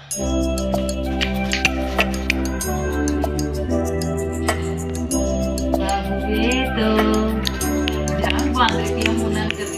बाबू ये तो जान बांध रखी है मुन्ना कर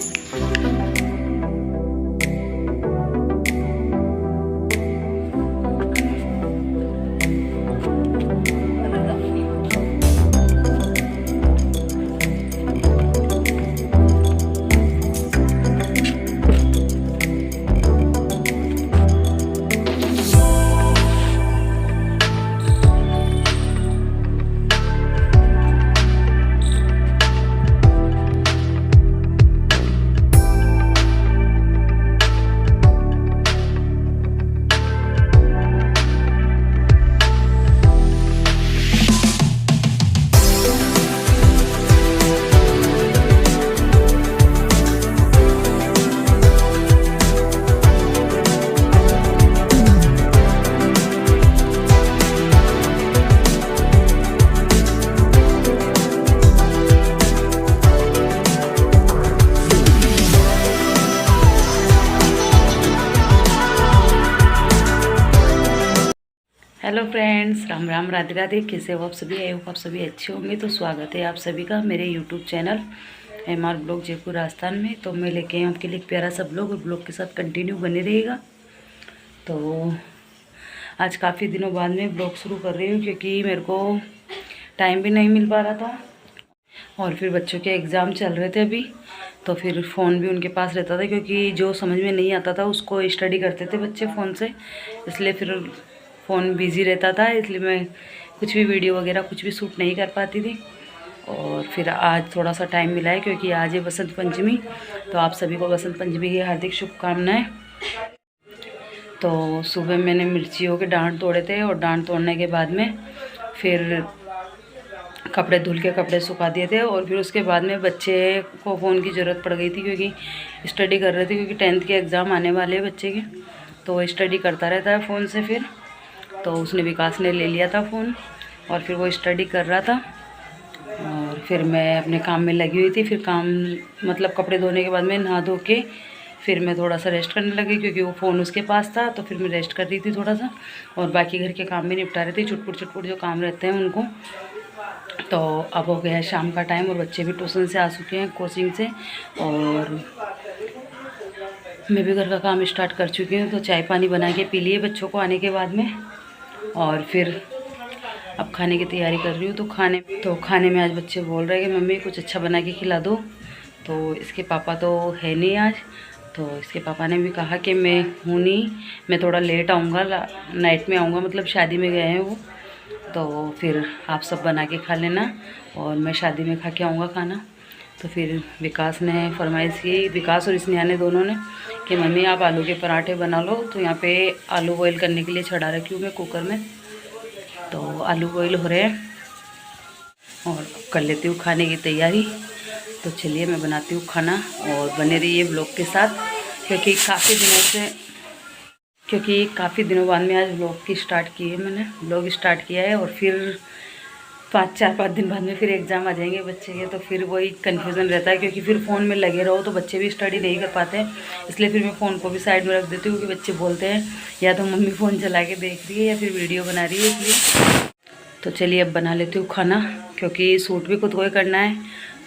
हेलो फ्रेंड्स, राम राम राधे राधे। कैसे हो आप सभी? आई होप आप सभी अच्छे होंगे। तो स्वागत है आप सभी का मेरे YouTube channel MR blog Jaipur Rajasthan में। तो मैं लेके आई हूँ आपके लिए प्यारा सा ब्लॉग, और ब्लॉग के साथ कंटिन्यू बने रहिएगा। तो आज काफ़ी दिनों बाद में ब्लॉग शुरू कर रही हूँ, क्योंकि मेरे को टाइम भी नहीं मिल पा रहा था, और फिर बच्चों के एग्ज़ाम चल रहे थे अभी, तो फिर फ़ोन भी उनके पास रहता था, क्योंकि जो समझ में नहीं आता था उसको स्टडी करते थे बच्चे फ़ोन से, इसलिए फिर फ़ोन बिज़ी रहता था, इसलिए मैं कुछ भी वीडियो वगैरह कुछ भी शूट नहीं कर पाती थी। और फिर आज थोड़ा सा टाइम मिला है, क्योंकि आज है बसंत पंचमी। तो आप सभी को बसंत पंचमी की हार्दिक शुभकामनाएं। तो सुबह मैंने मिर्चियों के डांट तोड़े थे, और डांट तोड़ने के बाद में फिर कपड़े धुल के कपड़े सुखा दिए थे, और फिर उसके बाद में बच्चे को फ़ोन की ज़रूरत पड़ गई थी, क्योंकि स्टडी कर रहे थे, क्योंकि 10th के एग्ज़ाम आने वाले हैं बच्चे के, तो वो स्टडी करता रहता है फ़ोन से। फिर तो उसने विकास ने ले लिया था फ़ोन, और फिर वो स्टडी कर रहा था, और फिर मैं अपने काम में लगी हुई थी। फिर काम मतलब कपड़े धोने के बाद में नहा धो के फिर मैं थोड़ा सा रेस्ट करने लगी, क्योंकि वो फ़ोन उसके पास था, तो फिर मैं रेस्ट कर रही थी थोड़ा सा, और बाकी घर के काम भी निपटा रही थी, छुटपुट जो काम रहते हैं उनको। तो अब हो गया है शाम का टाइम, और बच्चे भी ट्यूशन से आ चुके हैं, कोचिंग से, और मैं भी घर का काम स्टार्ट कर चुकी हूँ। तो चाय पानी बना के पी लिए बच्चों को आने के बाद में, और फिर अब खाने की तैयारी कर रही हूँ। तो खाने में आज बच्चे बोल रहे हैं कि मम्मी कुछ अच्छा बना के खिला दो। तो इसके पापा तो है नहीं आज, तो इसके पापा ने भी कहा कि मैं हूँ नहीं, मैं थोड़ा लेट आऊँगा, नाइट में आऊँगा, मतलब शादी में गए हैं वो, तो फिर आप सब बना के खा लेना, और मैं शादी में खा के आऊँगा खाना। तो फिर विकास ने फरमाइश की, विकास और स्नेहा ने दोनों ने, कि मम्मी आप आलू के पराठे बना लो। तो यहाँ पे आलू बॉईल करने के लिए चढ़ा रखी हूँ मैं कुकर में। तो आलू बॉईल हो रहे हैं, और कर लेती हूँ खाने की तैयारी। तो चलिए मैं बनाती हूँ खाना, और बने रहिए ब्लॉग के साथ, क्योंकि काफ़ी दिनों बाद में आज ब्लॉग स्टार्ट किया है। और फिर 4-5 दिन बाद में फिर एग्ज़ाम आ जाएंगे बच्चे के, तो फिर वही कन्फ्यूज़न रहता है, क्योंकि फिर फ़ोन में लगे रहो तो बच्चे भी स्टडी नहीं कर पाते हैं। इसलिए फिर मैं फ़ोन को भी साइड में रख देती हूँ, क्योंकि बच्चे बोलते हैं या तो मम्मी फ़ोन चला के देख रही है या फिर वीडियो बना रही है, इसलिए। तो चलिए अब बना लेती हूँ खाना, क्योंकि सूट भी खुद को ही करना है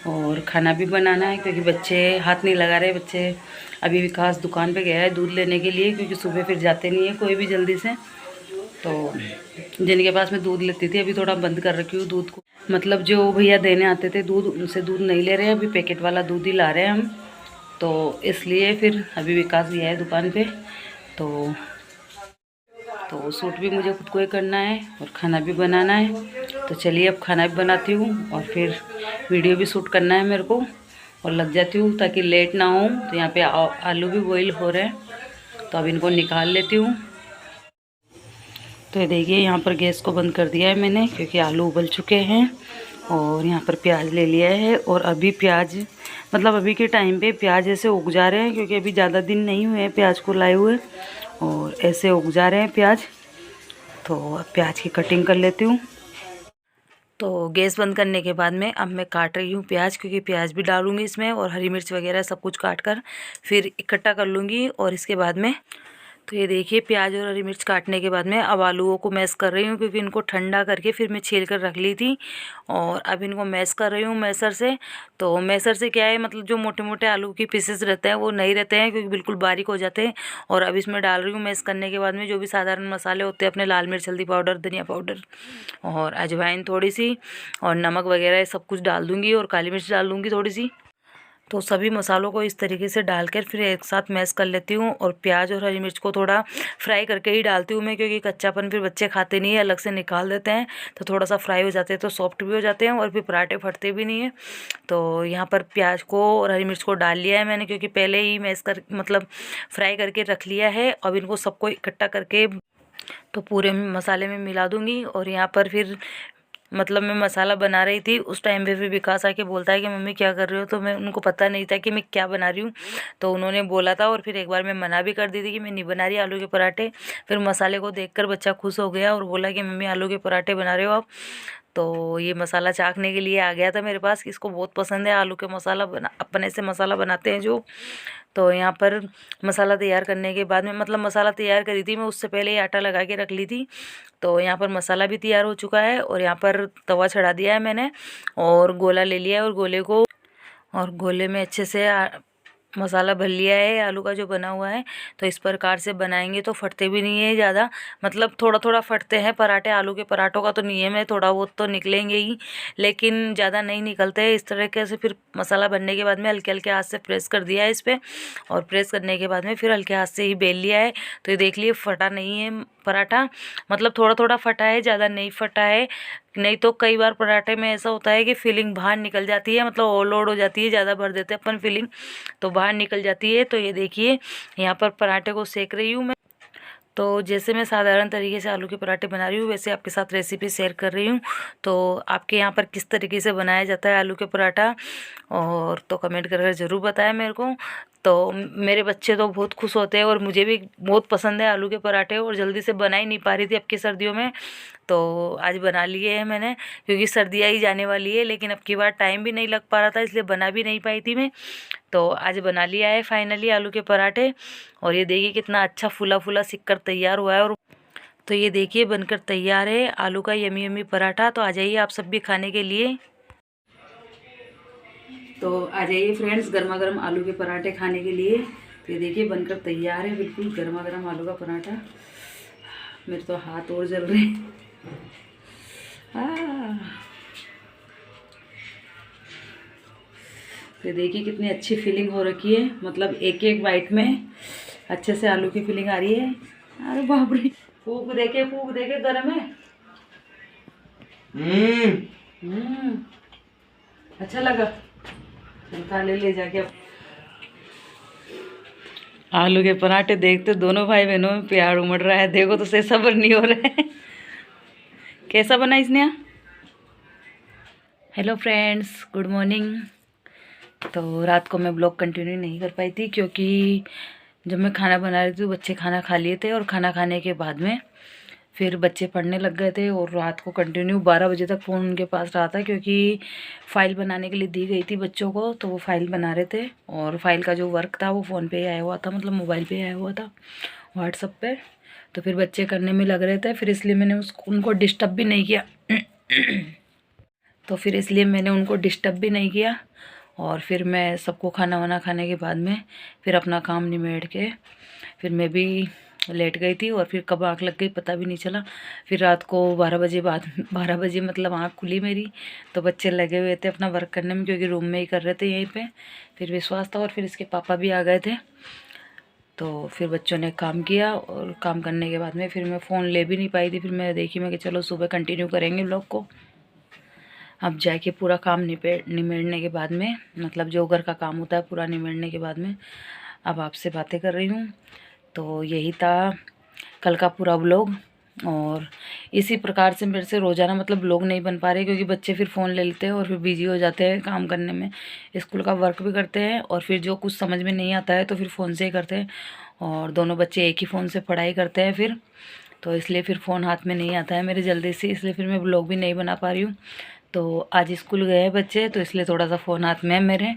और खाना भी बनाना है, क्योंकि बच्चे हाथ नहीं लगा रहे। बच्चे अभी विकास दुकान पे गया है दूध लेने के लिए, क्योंकि सुबह फिर जाते नहीं है कोई भी जल्दी से। तो जिनके पास मैं दूध लेती थी, अभी थोड़ा बंद कर रखी हूँ दूध को, मतलब जो भैया देने आते थे दूध, उनसे दूध नहीं ले रहे हैं, अभी पैकेट वाला दूध ही ला रहे हैं हम। तो इसलिए फिर अभी विकास गया है दुकान पे। तो सूट भी मुझे खुद को ही करना है, और खाना भी बनाना है। तो चलिए अब खाना भी बनाती हूँ, और फिर वीडियो भी शूट करना है मेरे को, और लग जाती हूँ ताकि लेट ना हो। तो यहाँ पे आलू भी बॉईल हो रहे हैं, तो अब इनको निकाल लेती हूँ। तो ये देखिए यहाँ पर गैस को बंद कर दिया है मैंने, क्योंकि आलू उबल चुके हैं। और यहाँ पर प्याज ले लिया है, और अभी प्याज मतलब अभी के टाइम पे प्याज ऐसे उग जा रहे हैं, क्योंकि अभी ज़्यादा दिन नहीं हुए हैं प्याज को लाए हुए, और ऐसे उग जा रहे हैं प्याज। तो अब प्याज की कटिंग कर लेती हूँ। तो गैस बंद करने के बाद में अब मैं काट रही हूँ प्याज, क्योंकि प्याज भी डालूँगी इसमें, और हरी मिर्च वगैरह सब कुछ काट कर फिर इकट्ठा कर लूँगी। और इसके बाद में तो ये देखिए प्याज और हरी मिर्च काटने के बाद में अब आलूओं को मैश कर रही हूँ, क्योंकि इनको ठंडा करके फिर मैं छील कर रख ली थी और अब इनको मैश कर रही हूँ मैसर से। तो मैसर से क्या है, मतलब जो मोटे मोटे आलू की पीसेस रहते हैं वो नहीं रहते हैं, क्योंकि बिल्कुल बारीक हो जाते हैं। और अब इसमें डाल रही हूँ मैश करने के बाद में जो भी साधारण मसाले होते हैं अपने, लाल मिर्च, हल्दी पाउडर, धनिया पाउडर और अजवाइन थोड़ी सी और नमक वगैरह सब कुछ डाल दूँगी और काली मिर्च डाल दूँगी थोड़ी सी। तो सभी मसालों को इस तरीके से डालकर फिर एक साथ मैश कर लेती हूँ। और प्याज और हरी मिर्च को थोड़ा फ्राई करके ही डालती हूँ मैं, क्योंकि कच्चापन फिर बच्चे खाते नहीं है, अलग से निकाल देते हैं। तो थोड़ा सा फ्राई हो जाते हैं तो सॉफ्ट भी हो जाते हैं और फिर पराठे फटते भी नहीं है। तो यहाँ पर प्याज को और हरी मिर्च को डाल लिया है मैंने, क्योंकि पहले ही मैश कर मतलब फ्राई करके रख लिया है। अब इनको सबको इकट्ठा करके तो पूरे मसाले में मिला दूँगी। और यहाँ पर फिर मतलब मैं मसाला बना रही थी उस टाइम पे फिर विकास आके बोलता है कि मम्मी क्या कर रहे हो। तो मैं उनको पता नहीं था कि मैं क्या बना रही हूँ, तो उन्होंने बोला था और फिर एक बार मैं मना भी कर दी थी कि मैं नहीं बना रही आलू के पराठे। फिर मसाले को देखकर बच्चा खुश हो गया और बोला कि मम्मी आलू के पराठे बना रहे हो आप। तो ये मसाला चाखने के लिए आ गया था मेरे पास कि इसको बहुत पसंद है आलू के मसाला बना, अपने से मसाला बनाते हैं जो। तो यहाँ पर मसाला तैयार करने के बाद में, मतलब मसाला तैयार करी थी मैं उससे पहले ही आटा लगा के रख ली थी। तो यहाँ पर मसाला भी तैयार हो चुका है और यहाँ पर तवा चढ़ा दिया है मैंने और गोला ले लिया है और गोले में अच्छे से मसाला भर लिया है आलू का जो बना हुआ है। तो इस प्रकार से बनाएंगे तो फटते भी नहीं है ज़्यादा, मतलब थोड़ा थोड़ा फटते हैं पराठे। आलू के पराठों का तो नियम है थोड़ा बहुत तो निकलेंगे ही, लेकिन ज़्यादा नहीं निकलते हैं। इस तरीके से फिर मसाला बनने के बाद में हल्के हल्के हाथ से प्रेस कर दिया है इस पर और प्रेस करने के बाद में फिर हल्के हाथ से ही बेल लिया है। तो ये देख लिए फटा नहीं है पराठा, मतलब थोड़ा थोड़ा फटा है, ज़्यादा नहीं फटा है। नहीं तो कई बार पराठे में ऐसा होता है कि फिलिंग बाहर निकल जाती है, मतलब ओवरलोड हो जाती है, ज़्यादा भर देते हैं अपन फिलिंग तो बाहर निकल जाती है। तो ये देखिए यहाँ पर पराठे को सेक रही हूँ मैं। तो जैसे मैं साधारण तरीके से आलू के पराठे बना रही हूँ वैसे आपके साथ रेसिपी शेयर कर रही हूँ। तो आपके यहाँ पर किस तरीके से बनाया जाता है आलू के पराठा और तो कमेंट करके ज़रूर बताएं मेरे को। तो मेरे बच्चे तो बहुत खुश होते हैं और मुझे भी बहुत पसंद है आलू के पराठे और जल्दी से बना ही नहीं पा रही थी अब की सर्दियों में। तो आज बना लिए हैं मैंने, क्योंकि सर्दियाँ ही जाने वाली है, लेकिन अब की बार टाइम भी नहीं लग पा रहा था इसलिए बना भी नहीं पाई थी मैं। तो आज बना लिया है फाइनली आलू के पराठे। और ये देखिए कितना अच्छा फूला फूला सिककर तैयार हुआ है। और तो ये देखिए बनकर तैयार है आलू का यमी यमी पराठा। तो आ जाइए आप सब भी खाने के लिए। तो आ जाइए फ्रेंड्स गर्मा गर्म आलू के पराठे खाने के लिए। तो ये देखिए बनकर तैयार है बिल्कुल गर्मा गर्म आलू का पराठा। मेरे तो हाथ और जल रहे हैं। तो देखिए कितनी अच्छी फीलिंग हो रखी है, मतलब एक एक बाइट में अच्छे से आलू की फीलिंग आ रही है। अरे बाप रे, फूक देखे गरम है। अच्छा लगा, खा ले जाके। अब आलू के पराठे देखते दोनों भाई बहनों में प्यार उमड़ रहा है। देखो तो से सब्र नहीं हो रहा है। कैसा बना इसने? Hello friends, good morning. तो रात को मैं ब्लॉग कंटिन्यू नहीं कर पाई थी, क्योंकि जब मैं खाना बना रही थी बच्चे खाना खा लिए थे और खाना खाने के बाद में फिर बच्चे पढ़ने लग गए थे और रात को कंटिन्यू 12 बजे तक फ़ोन उनके पास रहा था, क्योंकि फ़ाइल बनाने के लिए दी गई थी बच्चों को। तो वो फ़ाइल बना रहे थे और फाइल का जो वर्क था वो फ़ोन पे ही आया हुआ था, मतलब मोबाइल पे आया हुआ था व्हाट्सएप पे। तो फिर बच्चे करने में लग रहे थे, फिर इसलिए मैंने उनको डिस्टर्ब भी नहीं किया। तो फिर इसलिए मैंने उनको डिस्टर्ब भी नहीं किया। और फिर मैं सबको खाना वाना खाने के बाद में फिर अपना काम निमेट के फिर मैं भी लेट गई थी। और फिर कब आँख लग गई पता भी नहीं चला। फिर रात को 12 बजे मतलब आँख खुली मेरी, तो बच्चे लगे हुए थे अपना वर्क करने में, क्योंकि रूम में ही कर रहे थे यहीं पे। फिर विश्वास था और फिर इसके पापा भी आ गए थे। तो फिर बच्चों ने काम किया और काम करने के बाद में फिर मैं फ़ोन ले भी नहीं पाई थी। फिर मैं देखी मैं कि चलो सुबह कंटिन्यू करेंगे ब्लॉग को। अब जाके पूरा काम निमेड़ने के बाद में, मतलब जो घर का काम होता है पूरा निमेड़ने के बाद में अब आपसे बातें कर रही हूँ। तो यही था कल का पूरा ब्लॉग। और इसी प्रकार से मेरे से रोज़ाना मतलब ब्लॉग नहीं बन पा रहे, क्योंकि बच्चे फिर फ़ोन ले लेते हैं और फिर बिजी हो जाते हैं काम करने में, स्कूल का वर्क भी करते हैं और फिर जो कुछ समझ में नहीं आता है तो फिर फ़ोन से ही करते हैं। और दोनों बच्चे एक ही फ़ोन से पढ़ाई करते हैं फिर, तो इसलिए फिर फ़ोन हाथ में नहीं आता है मेरे जल्दी से, इसलिए फिर मैं ब्लॉग भी नहीं बना पा रही हूँ। तो आज स्कूल गए हैं बच्चे, तो इसलिए थोड़ा सा फ़ोन हाथ में है मेरे।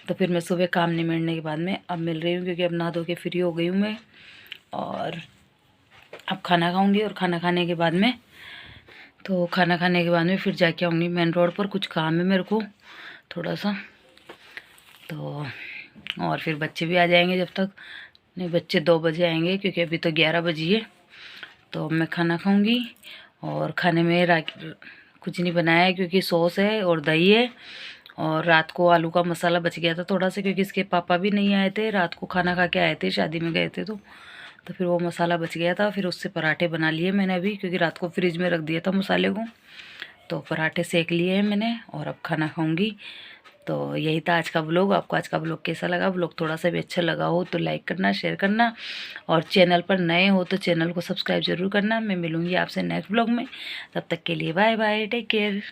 तो फिर मैं सुबह काम निमेटने के बाद में अब मिल रही हूँ, क्योंकि अब नहा धो के फ्री हो गई हूँ मैं। और अब खाना खाऊंगी और खाना खाने के बाद में फिर जाके आऊँगी मेन रोड पर, कुछ काम है मेरे को थोड़ा सा। तो और फिर बच्चे भी आ जाएंगे जब तक, नहीं बच्चे 2 बजे आएंगे क्योंकि अभी तो 11 बजी है। तो मैं खाना खाऊंगी और खाने में कुछ नहीं बनाया है क्योंकि सॉस है और दही है, और रात को आलू का मसाला बच गया था थोड़ा सा क्योंकि इसके पापा भी नहीं आए थे, रात को खाना खा के आए थे, शादी में गए थे। तो फिर वो मसाला बच गया था, फिर उससे पराठे बना लिए मैंने अभी, क्योंकि रात को फ्रिज में रख दिया था मसाले को। तो पराठे सेक लिए हैं मैंने और अब खाना खाऊंगी। तो यही था आज का ब्लॉग। आपको आज का ब्लॉग कैसा लगा? ब्लॉग थोड़ा सा भी अच्छा लगा हो तो लाइक करना, शेयर करना, और चैनल पर नए हो तो चैनल को सब्सक्राइब जरूर करना। मैं मिलूँगी आपसे नेक्स्ट ब्लॉग में, तब तक के लिए बाय बाय, टेक केयर।